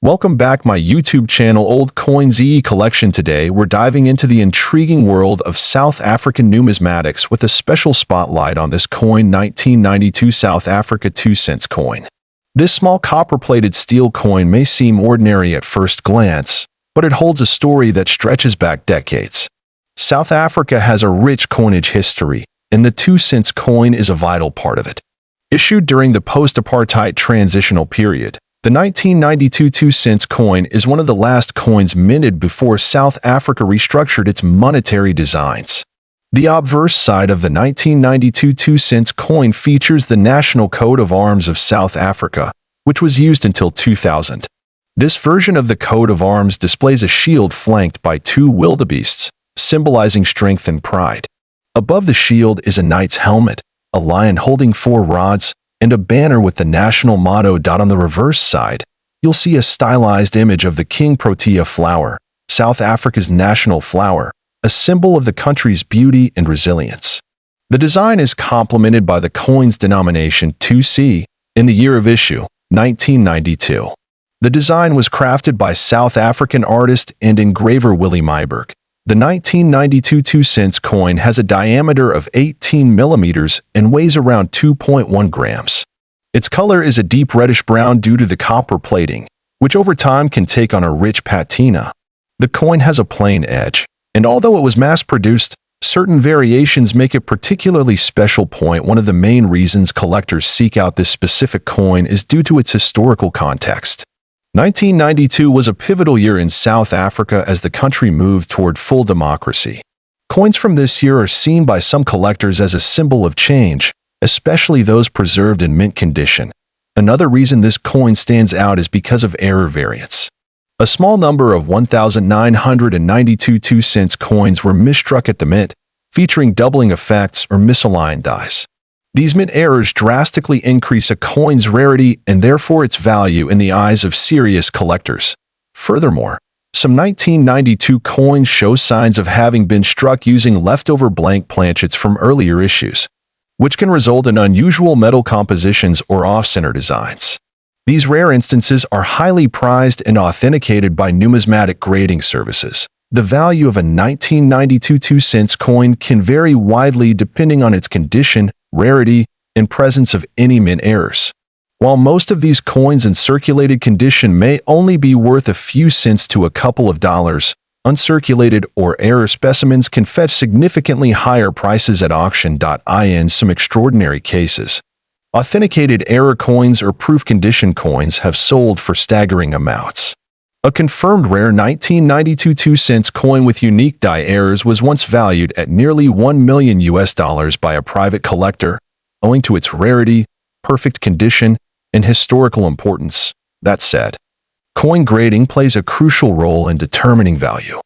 Welcome back my YouTube channel Old COIN ZE Collection. Today we're diving into the intriguing world of South African numismatics with a special spotlight on this coin 1992 South Africa 2-cent coin. This small copper-plated steel coin may seem ordinary at first glance, but it holds a story that stretches back decades. South Africa has a rich coinage history, and the 2-cent coin is a vital part of it. Issued during the post-apartheid transitional period, the 1992 2-cent coin is one of the last coins minted before South Africa restructured its monetary designs. The obverse side of the 1992 2-cent coin features the national coat of arms of South Africa, which was used until 2000. This version of the coat of arms displays a shield flanked by two wildebeests, symbolizing strength and pride. Above the shield is a knight's helmet, a lion holding 4 rods, and a banner with the national motto. On the reverse side, you'll see a stylized image of the King Protea flower, South Africa's national flower, a symbol of the country's beauty and resilience. The design is complemented by the coin's denomination 2C in the year of issue, 1992. The design was crafted by South African artist and engraver Willie Myburgh. The 1992 2-cent coin has a diameter of 18 millimeters and weighs around 2.1 grams. Its color is a deep reddish-brown due to the copper plating, which over time can take on a rich patina. The coin has a plain edge, and although it was mass-produced, certain variations make it particularly special. One of the main reasons collectors seek out this specific coin is due to its historical context. 1992 was a pivotal year in South Africa as the country moved toward full democracy. Coins from this year are seen by some collectors as a symbol of change, especially those preserved in mint condition. Another reason this coin stands out is because of error variance. A small number of 1,992 2-cent coins were misstruck at the mint, featuring doubling effects or misaligned dies. These mint errors drastically increase a coin's rarity and therefore its value in the eyes of serious collectors. Furthermore, some 1992 coins show signs of having been struck using leftover blank planchets from earlier issues, which can result in unusual metal compositions or off-center designs. These rare instances are highly prized and authenticated by numismatic grading services. The value of a 1992 2-cent coin can vary widely depending on its condition, rarity, and presence of any mint errors. While most of these coins in circulated condition may only be worth a few cents to a couple of dollars, uncirculated or error specimens can fetch significantly higher prices at auction. In some extraordinary cases, authenticated error coins or proof condition coins have sold for staggering amounts. A confirmed rare 1992 2-cent coin with unique die errors was once valued at nearly $1 million by a private collector, owing to its rarity, perfect condition, and historical importance. That said, coin grading plays a crucial role in determining value.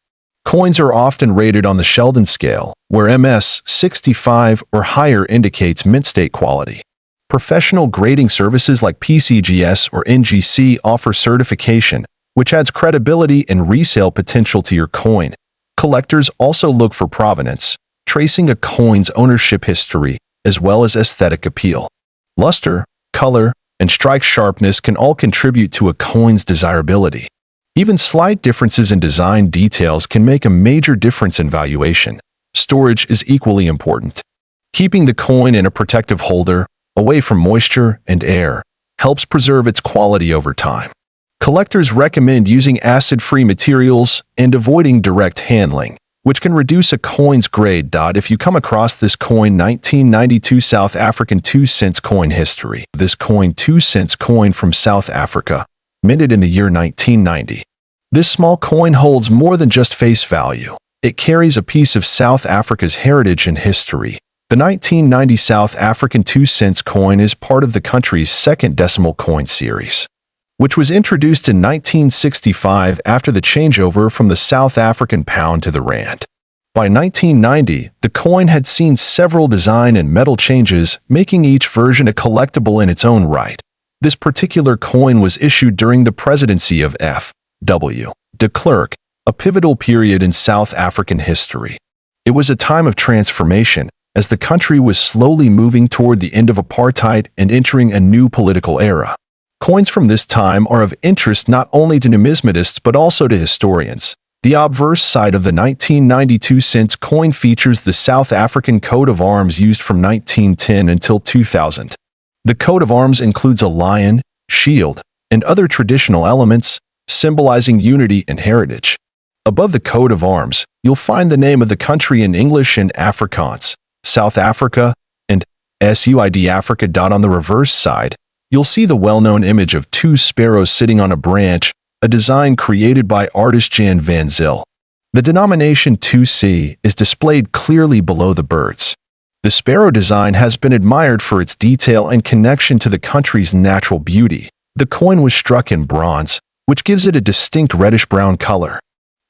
Coins are often rated on the Sheldon scale, where MS 65 or higher indicates mint state quality. Professional grading services like PCGS or NGC offer certification, which adds credibility and resale potential to your coin. Collectors also look for provenance, tracing a coin's ownership history, as well as aesthetic appeal. Luster, color, and strike sharpness can all contribute to a coin's desirability. Even slight differences in design details can make a major difference in valuation. Storage is equally important. Keeping the coin in a protective holder, away from moisture and air, helps preserve its quality over time. Collectors recommend using acid-free materials and avoiding direct handling, which can reduce a coin's grade. If you come across this coin 1992 South African 2-cent coin history, this coin 2-cent coin from South Africa, minted in the year 1990. This small coin holds more than just face value. It carries a piece of South Africa's heritage and history. The 1990 South African 2-cent coin is part of the country's second decimal coin series, which was introduced in 1965 after the changeover from the South African pound to the rand. By 1990, the coin had seen several design and metal changes, making each version a collectible in its own right. This particular coin was issued during the presidency of F.W. de Klerk, a pivotal period in South African history. It was a time of transformation, as the country was slowly moving toward the end of apartheid and entering a new political era. Coins from this time are of interest not only to numismatists but also to historians. The obverse side of the 1992 cents coin features the South African coat of arms used from 1910 until 2000. The coat of arms includes a lion, shield, and other traditional elements, symbolizing unity and heritage. Above the coat of arms, you'll find the name of the country in English and Afrikaans, South Africa, and SUID Africa. On the reverse side, you'll see the well-known image of two sparrows sitting on a branch, a design created by artist Jan van Zyl. The denomination 2C is displayed clearly below the birds. The sparrow design has been admired for its detail and connection to the country's natural beauty. The coin was struck in bronze, which gives it a distinct reddish-brown color.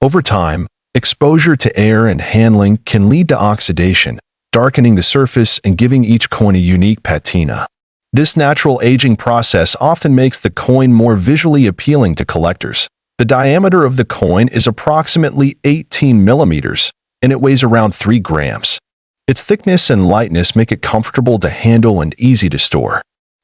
Over time, exposure to air and handling can lead to oxidation, darkening the surface and giving each coin a unique patina. This natural aging process often makes the coin more visually appealing to collectors. The diameter of the coin is approximately 18 millimeters, and it weighs around 3 grams. Its thickness and lightness make it comfortable to handle and easy to store.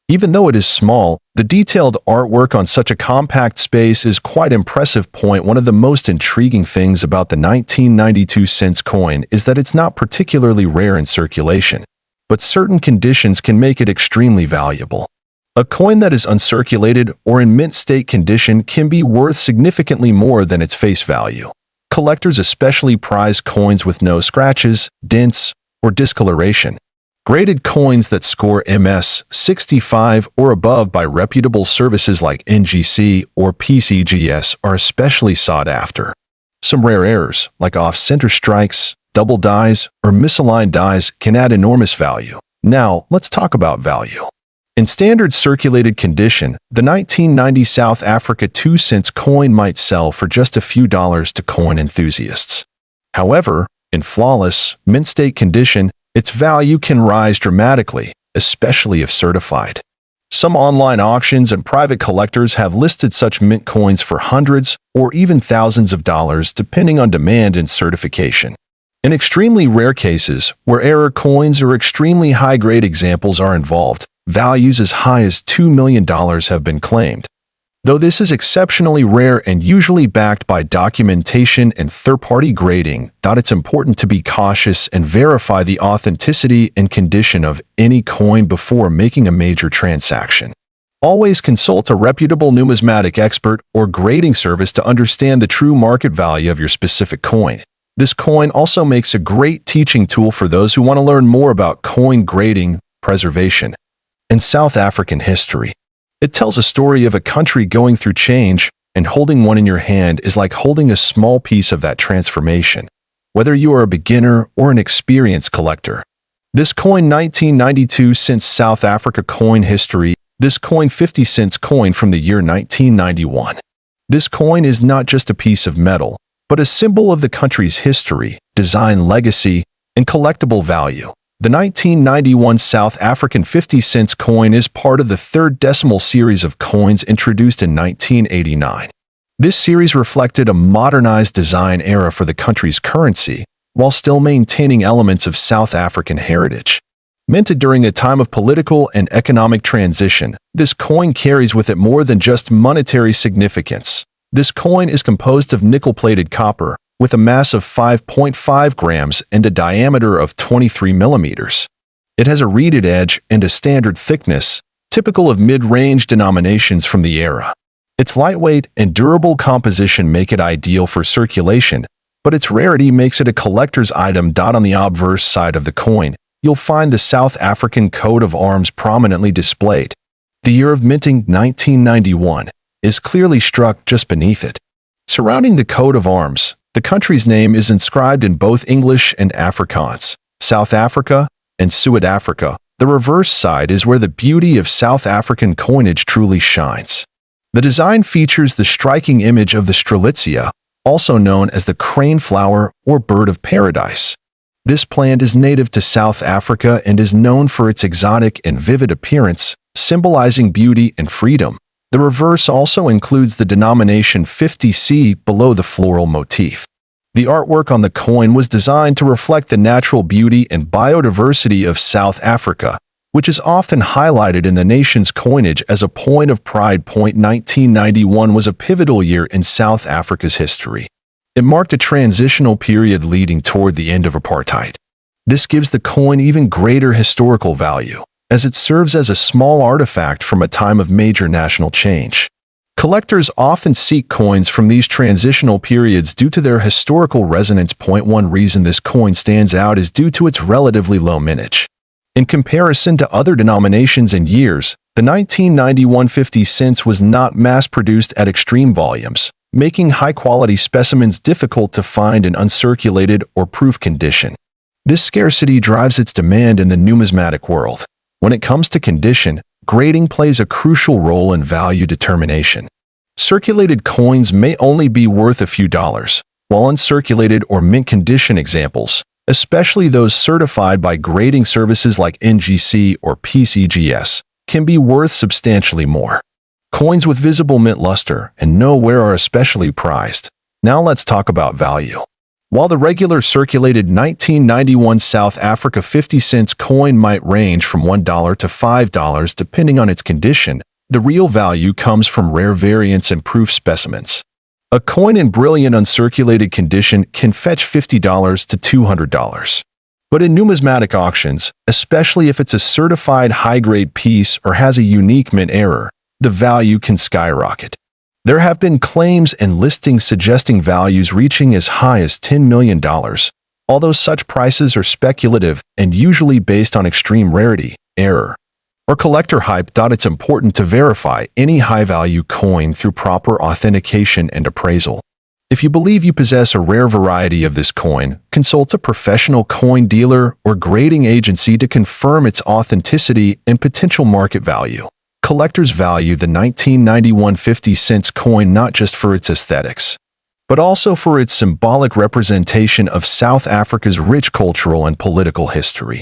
Even though it is small, the detailed artwork on such a compact space is quite impressive. One of the most intriguing things about the 1992 cents coin is that it's not particularly rare in circulation, but certain conditions can make it extremely valuable. A coin that is uncirculated or in mint state condition can be worth significantly more than its face value. Collectors especially prize coins with no scratches, dents, or discoloration. Graded coins that score MS 65 or above by reputable services like NGC or PCGS are especially sought after. Some rare errors, like off-center strikes, double dies, or misaligned dies, can add enormous value. Now, let's talk about value. In standard circulated condition, the 1990 South Africa 2 cents coin might sell for just a few dollars to coin enthusiasts. However, in flawless, mint state condition, its value can rise dramatically, especially if certified. Some online auctions and private collectors have listed such mint coins for hundreds or even thousands of dollars depending on demand and certification. In extremely rare cases, where error coins or extremely high-grade examples are involved, values as high as $2 million have been claimed. Though this is exceptionally rare and usually backed by documentation and third-party grading, it's important to be cautious and verify the authenticity and condition of any coin before making a major transaction. Always consult a reputable numismatic expert or grading service to understand the true market value of your specific coin. This coin also makes a great teaching tool for those who want to learn more about coin grading, preservation, and South African history. It tells a story of a country going through change, and holding one in your hand is like holding a small piece of that transformation, whether you are a beginner or an experienced collector. This coin 1992 cents South Africa coin history. This coin 50 cents coin from the year 1991. This coin is not just a piece of metal, but a symbol of the country's history, design legacy, and collectible value. The 1991 South African 50 cents coin is part of the third decimal series of coins introduced in 1989. This series reflected a modernized design era for the country's currency, while still maintaining elements of South African heritage. Minted during a time of political and economic transition, this coin carries with it more than just monetary significance. This coin is composed of nickel-plated copper, with a mass of 5.5 grams and a diameter of 23 millimeters. It has a reeded edge and a standard thickness, typical of mid-range denominations from the era. Its lightweight and durable composition make it ideal for circulation, but its rarity makes it a collector's item. On the obverse side of the coin, you'll find the South African coat of arms prominently displayed. The year of minting, 1991, is clearly struck just beneath it. Surrounding the coat of arms, the country's name is inscribed in both English and Afrikaans, South Africa and Suid-Afrika. The reverse side is where the beauty of South African coinage truly shines. The design features the striking image of the strelitzia, also known as the crane flower or bird of paradise. This plant is native to South Africa and is known for its exotic and vivid appearance, symbolizing beauty and freedom. The reverse also includes the denomination 50C below the floral motif. The artwork on the coin was designed to reflect the natural beauty and biodiversity of South Africa, which is often highlighted in the nation's coinage as a point of pride. 1991 was a pivotal year in South Africa's history. It marked a transitional period leading toward the end of apartheid. This gives the coin even greater historical value, as it serves as a small artifact from a time of major national change. Collectors often seek coins from these transitional periods due to their historical resonance. One reason this coin stands out is due to its relatively low mintage. In comparison to other denominations and years, the 1991 50 cents was not mass-produced at extreme volumes, making high-quality specimens difficult to find in uncirculated or proof condition. This scarcity drives its demand in the numismatic world. When it comes to condition, grading plays a crucial role in value determination. Circulated coins may only be worth a few dollars, while uncirculated or mint condition examples, especially those certified by grading services like NGC or PCGS, can be worth substantially more. Coins with visible mint luster and no wear are especially prized. Now let's talk about value. While the regular circulated 1991 South Africa 50 cents coin might range from $1 to $5 depending on its condition, the real value comes from rare variants and proof specimens. A coin in brilliant uncirculated condition can fetch $50 to $200. But in numismatic auctions, especially if it's a certified high-grade piece or has a unique mint error, the value can skyrocket. There have been claims and listings suggesting values reaching as high as $10 million, although such prices are speculative and usually based on extreme rarity, error, or collector hype. It's important to verify any high-value coin through proper authentication and appraisal. If you believe you possess a rare variety of this coin, consult a professional coin dealer or grading agency to confirm its authenticity and potential market value. Collectors value the 1991 50 cents coin not just for its aesthetics, but also for its symbolic representation of South Africa's rich cultural and political history.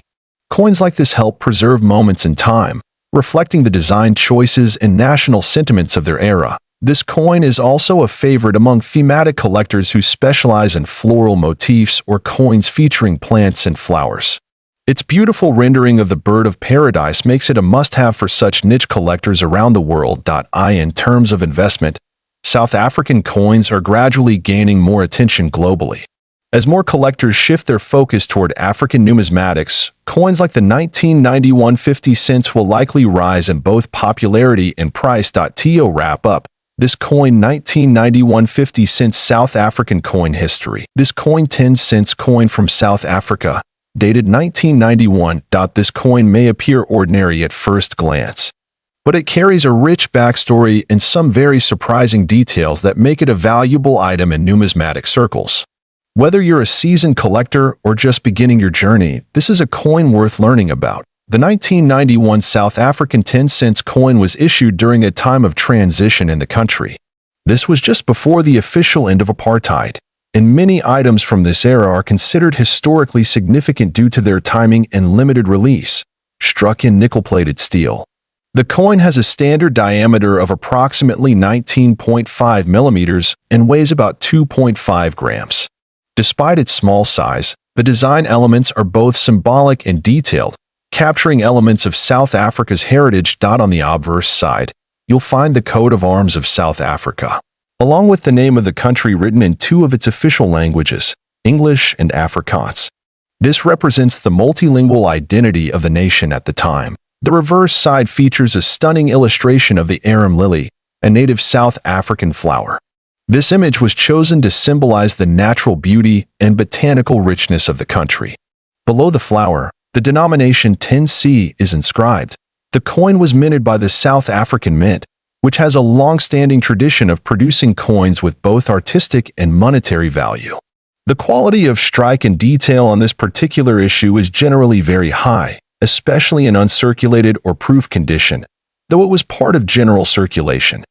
Coins like this help preserve moments in time, reflecting the design choices and national sentiments of their era. This coin is also a favorite among thematic collectors who specialize in floral motifs or coins featuring plants and flowers. Its beautiful rendering of the bird of paradise makes it a must-have for such niche collectors around the world. In terms of investment, South African coins are gradually gaining more attention globally. As more collectors shift their focus toward African numismatics, coins like the 1991 50 cents will likely rise in both popularity and price. To wrap up, this coin 1991 50 cents South African coin history. This coin 10 cents coin from South Africa, dated 1991. This coin may appear ordinary at first glance, but it carries a rich backstory and some very surprising details that make it a valuable item in numismatic circles. Whether you're a seasoned collector or just beginning your journey, this is a coin worth learning about. The 1991 South African 10 cents coin was issued during a time of transition in the country. This was just before the official end of apartheid, and many items from this era are considered historically significant due to their timing and limited release. Struck in nickel-plated steel. The coin has a standard diameter of approximately 19.5 millimeters and weighs about 2.5 grams. Despite its small size, the design elements are both symbolic and detailed, capturing elements of South Africa's heritage. On the obverse side, you'll find the coat of arms of South Africa, along with the name of the country written in two of its official languages, English and Afrikaans. This represents the multilingual identity of the nation at the time. The reverse side features a stunning illustration of the arum lily, a native South African flower. This image was chosen to symbolize the natural beauty and botanical richness of the country. Below the flower, the denomination 10C is inscribed. The coin was minted by the South African Mint, which has a long-standing tradition of producing coins with both artistic and monetary value. The quality of strike and detail on this particular issue is generally very high, especially in uncirculated or proof condition, though it was part of general circulation.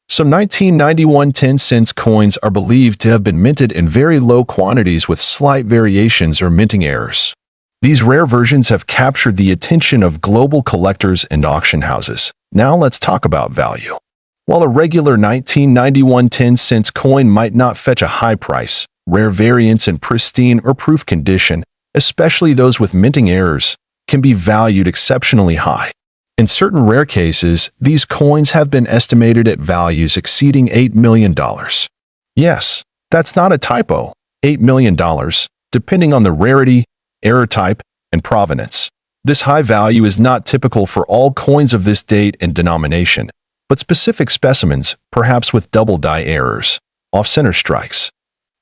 Some 1991 10 cents coins are believed to have been minted in very low quantities with slight variations or minting errors. These rare versions have captured the attention of global collectors and auction houses. Now let's talk about value. While a regular 1991 10 cents coin might not fetch a high price, rare variants in pristine or proof condition, especially those with minting errors, can be valued exceptionally high. In certain rare cases, these coins have been estimated at values exceeding $8 million. Yes, that's not a typo, $8 million, depending on the rarity, error type, and provenance. This high value is not typical for all coins of this date and denomination, but specific specimens, perhaps with double die errors, off-center strikes,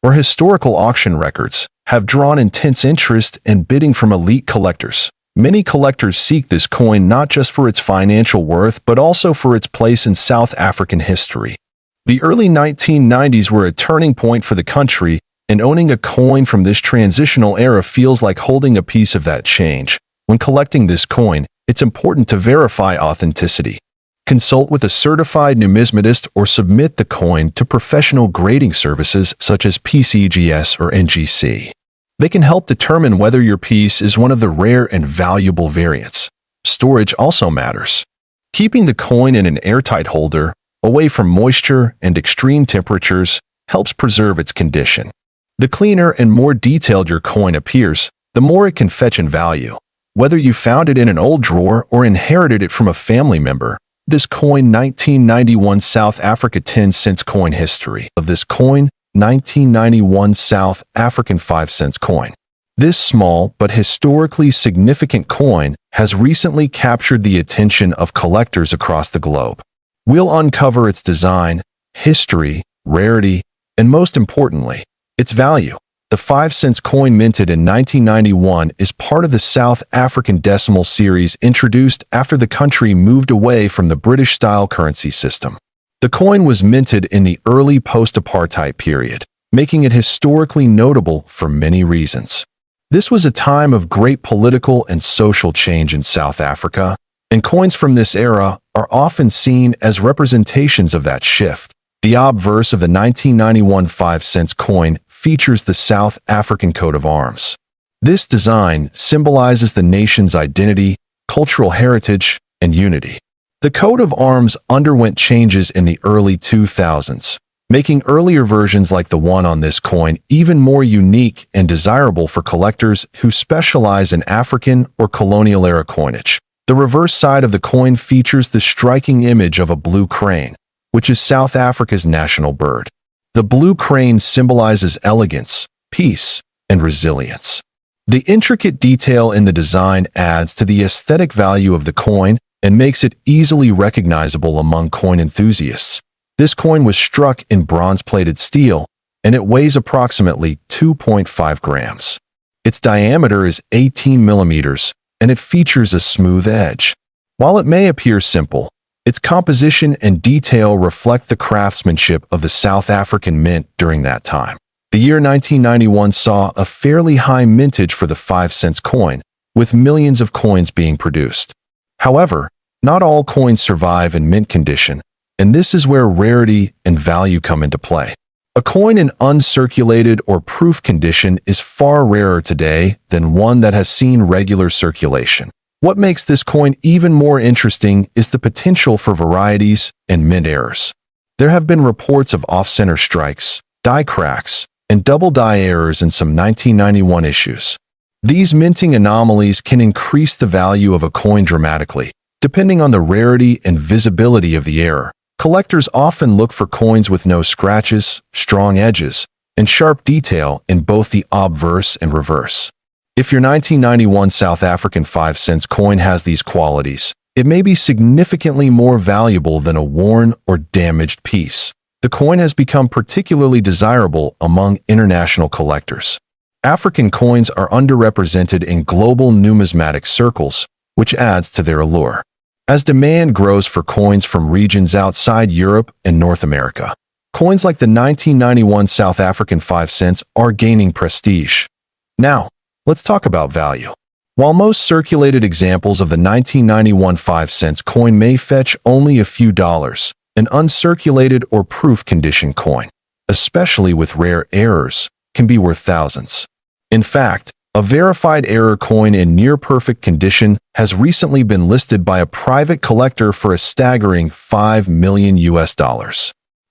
or historical auction records, have drawn intense interest and bidding from elite collectors. Many collectors seek this coin not just for its financial worth but also for its place in South African history. The early 1990s were a turning point for the country, and owning a coin from this transitional era feels like holding a piece of that change. When collecting this coin, it's important to verify authenticity. Consult with a certified numismatist or submit the coin to professional grading services such as PCGS or NGC. They can help determine whether your piece is one of the rare and valuable variants. Storage also matters. Keeping the coin in an airtight holder, away from moisture and extreme temperatures, helps preserve its condition. The cleaner and more detailed your coin appears, the more it can fetch in value. Whether you found it in an old drawer or inherited it from a family member, this coin 1991 South Africa 10 cents coin. History of this coin: 1991 South African 5 cents coin. This small but historically significant coin has recently captured the attention of collectors across the globe. We'll uncover its design, history, rarity, and most importantly, its value. The 5 cents coin minted in 1991 is part of the South African decimal series introduced after the country moved away from the British-style currency system. The coin was minted in the early post-apartheid period, making it historically notable for many reasons. This was a time of great political and social change in South Africa, and coins from this era are often seen as representations of that shift. The obverse of the 1991 5 cents coin features the South African coat of arms. This design symbolizes the nation's identity, cultural heritage, and unity. The coat of arms underwent changes in the early 2000s, making earlier versions like the one on this coin even more unique and desirable for collectors who specialize in African or colonial-era coinage. The reverse side of the coin features the striking image of a blue crane, which is South Africa's national bird. The blue crane symbolizes elegance, peace, and resilience. The intricate detail in the design adds to the aesthetic value of the coin and makes it easily recognizable among coin enthusiasts. This coin was struck in bronze-plated steel, and it weighs approximately 2.5 grams. Its diameter is 18 millimeters, and it features a smooth edge. While it may appear simple, its composition and detail reflect the craftsmanship of the South African mint during that time. The year 1991 saw a fairly high mintage for the 5 cents coin, with millions of coins being produced. However, not all coins survive in mint condition, and this is where rarity and value come into play. A coin in uncirculated or proof condition is far rarer today than one that has seen regular circulation. What makes this coin even more interesting is the potential for varieties and mint errors. There have been reports of off-center strikes, die cracks, and double die errors in some 1991 issues. These minting anomalies can increase the value of a coin dramatically, depending on the rarity and visibility of the error. Collectors often look for coins with no scratches, strong edges, and sharp detail in both the obverse and reverse. If your 1991 South African 5 cents coin has these qualities, it may be significantly more valuable than a worn or damaged piece. The coin has become particularly desirable among international collectors. African coins are underrepresented in global numismatic circles, which adds to their allure. As demand grows for coins from regions outside Europe and North America, coins like the 1991 South African 5 cents are gaining prestige. Now, let's talk about value. While most circulated examples of the 1991 5 cents coin may fetch only a few dollars, an uncirculated or proof condition coin, especially with rare errors, can be worth thousands. In fact, a verified error coin in near-perfect condition has recently been listed by a private collector for a staggering $5 million.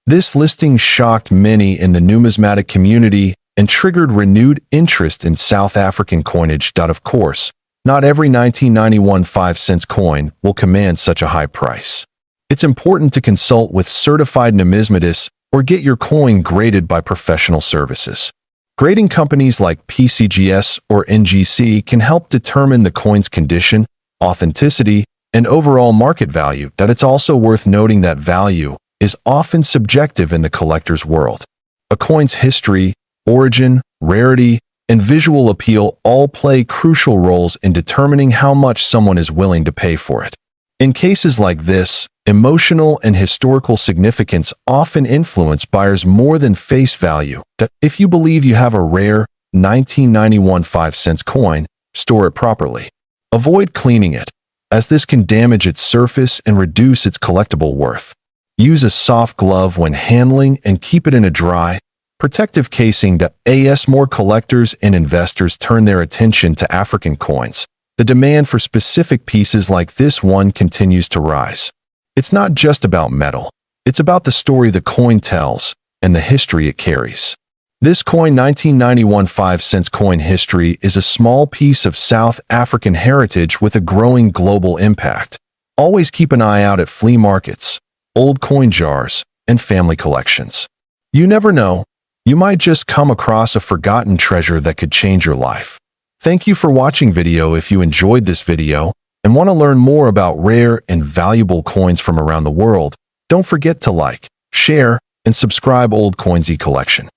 This listing shocked many in the numismatic community and triggered renewed interest in South African coinage. Of course, Not every 1991 5-cent coin will command such a high price. It's important to consult with certified numismatists or get your coin graded by professional services. Grading companies like PCGS or NGC can help determine the coin's condition, authenticity, and overall market value. That it's also worth noting that value is often subjective in the collector's world. A coin's history, origin, rarity, and visual appeal all play crucial roles in determining how much someone is willing to pay for it. In cases like this, emotional and historical significance often influence buyers more than face value. If you believe you have a rare 1991 5-cent coin, store it properly. Avoid cleaning it, as this can damage its surface and reduce its collectible worth. Use a soft glove when handling and keep it in a dry, protective casing. As more collectors and investors turn their attention to African coins, the demand for specific pieces like this one continues to rise. It's not just about metal. It's about the story the coin tells and the history it carries. This coin 1991 5-cent coin history is a small piece of South African heritage with a growing global impact. Always keep an eye out at flea markets, old coin jars, and family collections. You never know, you might just come across a forgotten treasure that could change your life. Thank you for watching video. If you enjoyed this video and want to learn more about rare and valuable coins from around the world, don't forget to like, share, and subscribe Old Coin ZEE Collection.